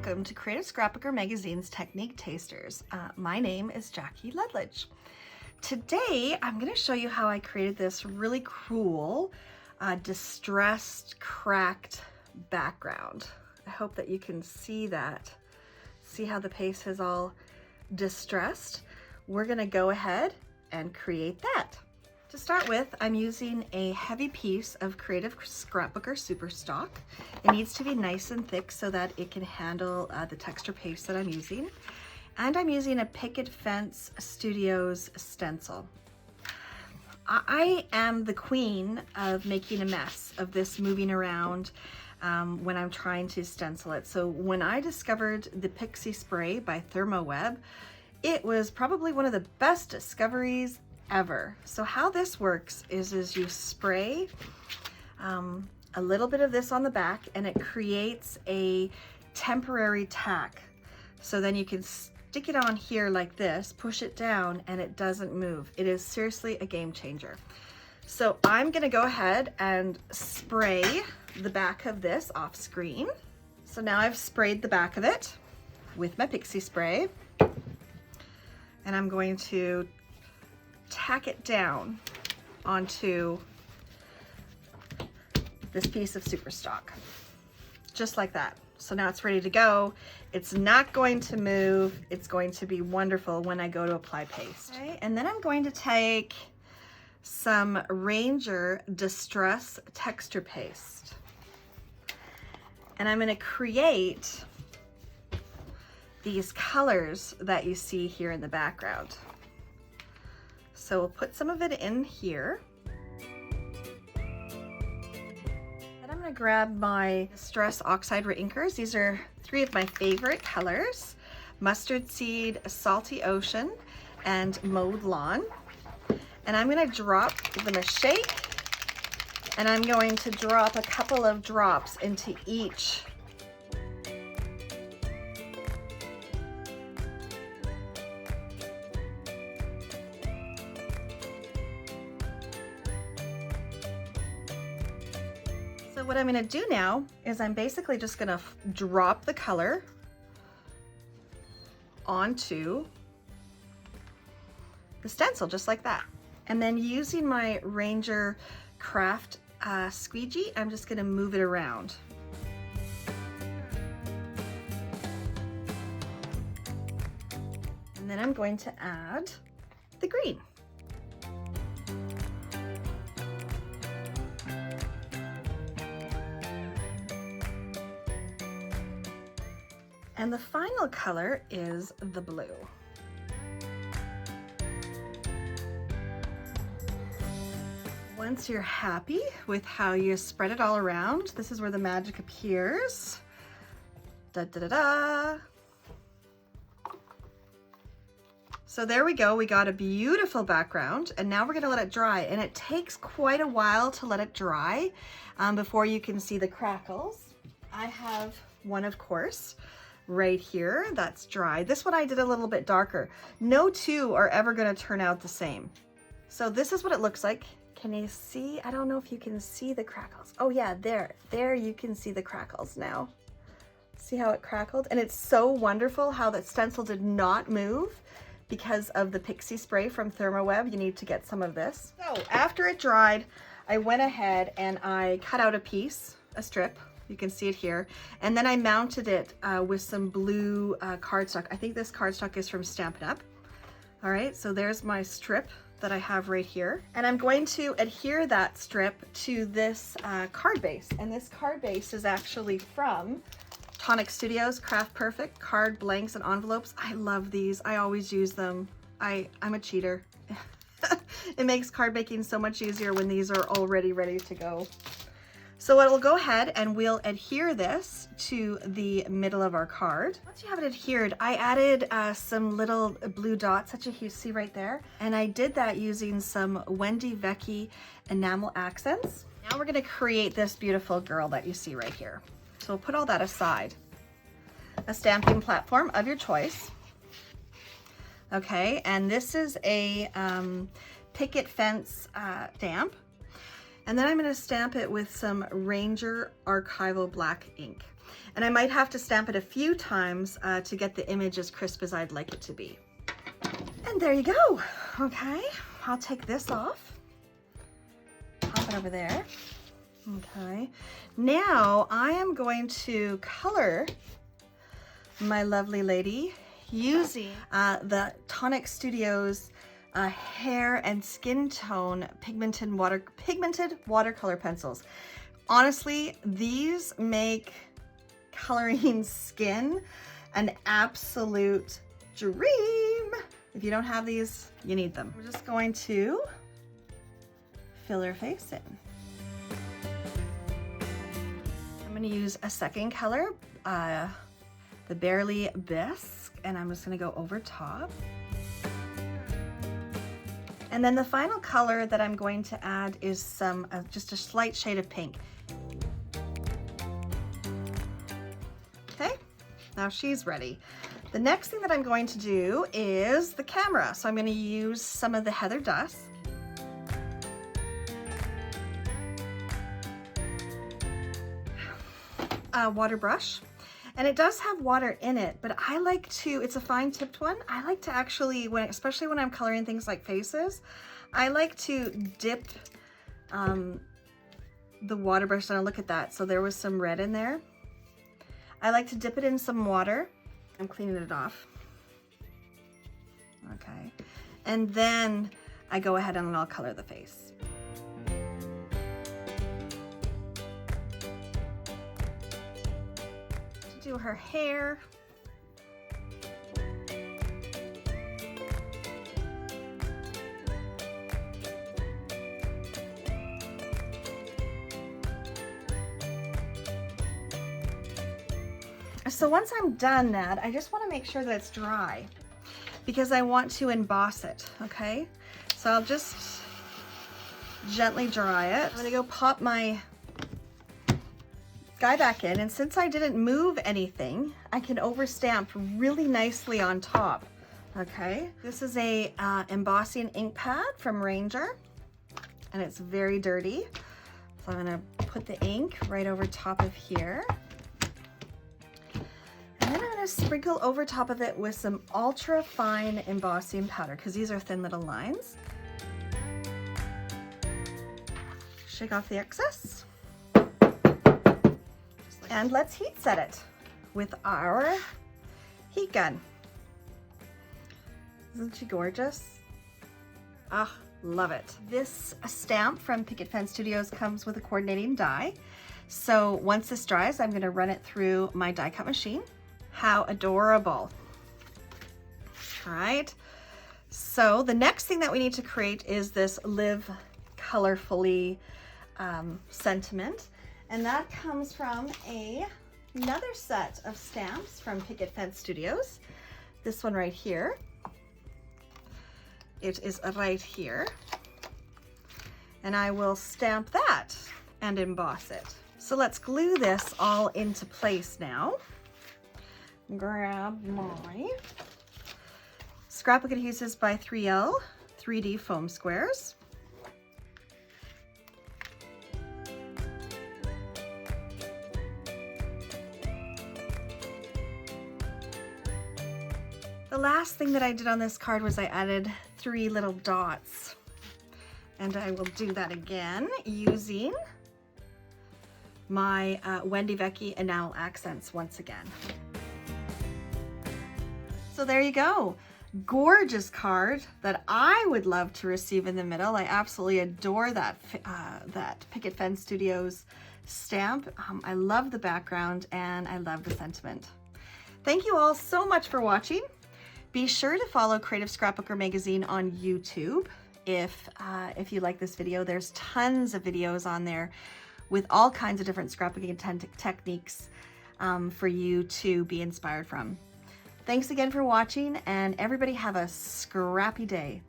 welcome to Creative Scrapbooker Magazine's Technique Tasters. My name is Jackie Ledledge. Today, I'm going to show you how I created this really cool, distressed, cracked background. I hope that you can see that. See how the paste is all distressed? We're going to go ahead and create that. To start with, I'm using a heavy piece of Creative Scrapbooker Super Stock. It needs to be nice and thick so that it can handle the texture paste that I'm using. And I'm using a Picket Fence Studios stencil. I am the queen of making a mess, of this moving around when I'm trying to stencil it. So when I discovered the Pixie Spray by Therm O Web, it was probably one of the best discoveries ever. So how this works is you spray a little bit of this on the back and it creates a temporary tack. So then you can stick it on here like this, push it down, and it doesn't move. It is seriously a game changer. So I'm gonna go ahead and spray the back of this off screen. So now I've sprayed the back of it with my Pixie Spray, and I'm going to tack it down onto this piece of Super Stock, just like that. So now it's ready to go. It's not going to move. It's going to be wonderful when I go to apply paste. Okay, and then I'm going to take some Ranger Distress Texture Paste, and I'm going to create these colors that you see here in the background. So we'll put some of it in here. Then I'm gonna grab my Distress Oxide Reinkers. These are 3 of my favorite colors: Mustard Seed, Salty Ocean, and Mowed Lawn. And I'm gonna drop them a shake, and I'm going to drop a couple of drops into each . So what I'm going to do now is I'm basically just going to drop the color onto the stencil, just like that. And then using my Ranger Craft Squeegee, I'm just going to move it around. And then I'm going to add the green. And the final color is the blue. Once you're happy with how you spread it all around, this is where the magic appears. Da da da da. So there we go, we got a beautiful background, and now we're gonna let it dry. And it takes quite a while to let it dry before you can see the crackles. I have one, of course, right here that's dry. This one I did a little bit darker. No two are ever going to turn out the same. So this is what it looks like. Can you see? I don't know if you can see the crackles. Oh yeah, there you can see the crackles now. See how it crackled? And it's so wonderful how that stencil did not move because of the Pixie Spray from Therm O Web. You need to get some of this. So after it dried, I went ahead and I cut out a piece, a strip. You can see it here. And then I mounted it with some blue cardstock. I think this cardstock is from Stampin' Up. All right, so there's my strip that I have right here. And I'm going to adhere that strip to this card base. And this card base is actually from Tonic Studios Craft Perfect Card Blanks and Envelopes. I love these. I always use them. I'm a cheater. It makes card making so much easier when these are already ready to go. So we'll go ahead and we'll adhere this to the middle of our card. Once you have it adhered, I added some little blue dots that you see right there. And I did that using some Wendy Vecchi enamel accents. Now we're gonna create this beautiful girl that you see right here. So we'll put all that aside. A stamping platform of your choice. Okay, and this is a Picket Fence stamp. And then I'm going to stamp it with some Ranger Archival black ink. And I might have to stamp it a few times to get the image as crisp as I'd like it to be. And there you go. Okay, I'll take this off. Pop it over there. Okay, now I am going to color my lovely lady using the Tonic Studios hair and skin tone pigmented watercolor pencils. Honestly, these make coloring skin an absolute dream. If you don't have these, you need them. We're just going to fill her face in. I'm going to use a second color, the Barely Bisque, and I'm just going to go over top. And then the final color that I'm going to add is some, just a slight shade of pink. Okay, now she's ready. The next thing that I'm going to do is the camera. So I'm going to use some of the Heather Dust. Waterbrush. And it does have water in it, but I like to, it's a fine tipped one. I like to actually, especially when I'm coloring things like faces, I like to dip the water brush down. Look at that. So there was some red in there. I like to dip it in some water. I'm cleaning it off. Okay. And then I go ahead and I'll color the face. To do her hair. So once I'm done that, I just want to make sure that it's dry because I want to emboss it, okay? So I'll just gently dry it. I'm gonna go pop my guy back in, and since I didn't move anything, I can overstamp really nicely on top, okay? This is a embossing ink pad from Ranger, and it's very dirty. So I'm gonna put the ink right over top of here. And then I'm gonna sprinkle over top of it with some ultra fine embossing powder, because these are thin little lines. Shake off the excess. And let's heat set it with our heat gun. Isn't she gorgeous? Ah, love it. This stamp from Picket Studios comes with a coordinating die. So once this dries, I'm gonna run it through my die cut machine. How adorable. All right. So the next thing that we need to create is this Live Colorfully sentiment. And that comes from another set of stamps from Picket Studios. This one right here. It is right here. And I will stamp that and emboss it. So let's glue this all into place now. Grab my Scrapbook Adhesives by 3L 3D foam squares. The last thing that I did on this card was I added 3 little dots, and I will do that again using my Wendy Vecchi Enamel accents once again. So there you go. Gorgeous card that I would love to receive in the middle. I absolutely adore that Picket Studios stamp. I love the background and I love the sentiment. Thank you all so much for watching. Be sure to follow Creative Scrapbooker Magazine on YouTube. If you like this video, there's tons of videos on there with all kinds of different scrapbooking techniques for you to be inspired from. Thanks again for watching, and everybody have a scrappy day.